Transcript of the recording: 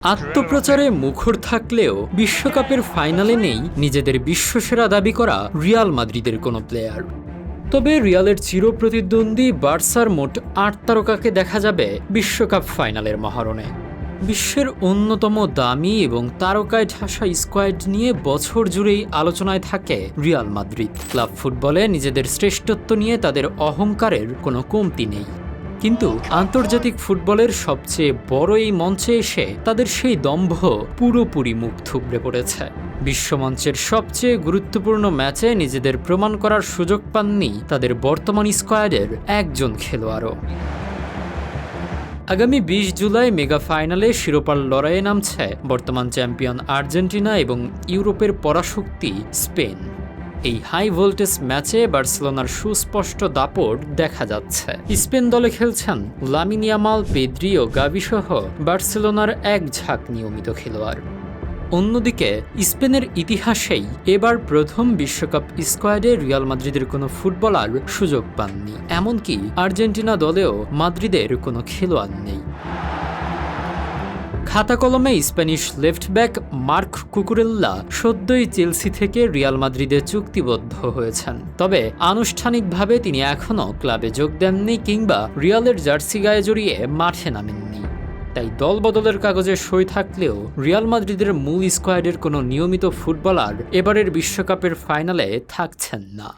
আত্মপ্রচারে মুখর থাকলেও বিশ্বকাপের ফাইনালে নেই নিজেদের বিশ্বসেরা দাবি করা রিয়াল মাদ্রিদের কোনো প্লেয়ার। তবে রিয়ালের চিরপ্রতিদ্বন্দ্বী বার্সার মোট ৮ তারকাকে দেখা যাবে বিশ্বকাপ ফাইনালের মহারণে। বিশ্বের অন্যতম দামি এবং তারকায় ঠাসা স্কোয়াড নিয়ে বছর জুড়েই আলোচনায় থাকে রিয়াল মাদ্রিদ। ক্লাব ফুটবলে নিজেদের শ্রেষ্ঠত্ব নিয়ে তাদের অহংকারের কোনো কমতি নেই, কিন্তু আন্তর্জাতিক ফুটবলের সবচেয়ে বড় এই মঞ্চে এসে তাদের সেই দম্ভ পুরোপুরি মুখ থুবড়ে পড়েছে। বিশ্বমঞ্চের সবচেয়ে গুরুত্বপূর্ণ ম্যাচে নিজেদের প্রমাণ করার সুযোগ পাননি তাদের বর্তমান স্কোয়াডের একজন খেলোয়াড়ও। আগামী ২০ জুলাই মেগা ফাইনালে শিরোপার লড়াইয়ে নামছে বর্তমান চ্যাম্পিয়ন আর্জেন্টিনা এবং ইউরোপের পরাশক্তি স্পেন। এই হাই ভোল্টেজ ম্যাচে বার্সেলোনার সুস্পষ্ট দাপট দেখা যাচ্ছে। স্পেন দলে খেলছেন লামিন ইয়ামাল, পেদ্রি ও গাভি সহ বার্সেলোনার এক ঝাঁক নিয়মিত খেলোয়াড়। অন্যদিকে স্পেনের ইতিহাসেই এবার প্রথম বিশ্বকাপ স্কোয়াডে রিয়াল মাদ্রিদের কোনো ফুটবলার সুযোগ পাননি, এমনকি আর্জেন্টিনা দলেও মাদ্রিদের কোনো খেলোয়াড় নেই। খাতা কলমে Spanish left back Marc Cucurella সদ্যই চেলসি থেকে রিয়াল মাদ্রিদে চুক্তিবদ্ধ হয়েছেন, তবে আনুষ্ঠানিকভাবে তিনি এখনও ক্লাবে যোগ দেননি কিংবা রিয়ালের জার্সি গায়ে জড়িয়ে মাঠে নামেননি। তাই দল বদলের কাগজে সই থাকলেও রিয়াল মাদ্রিদের মূল স্কোয়াডের কোনো নিয়মিত ফুটবলার এবারের বিশ্বকাপের ফাইনালে থাকছেন না।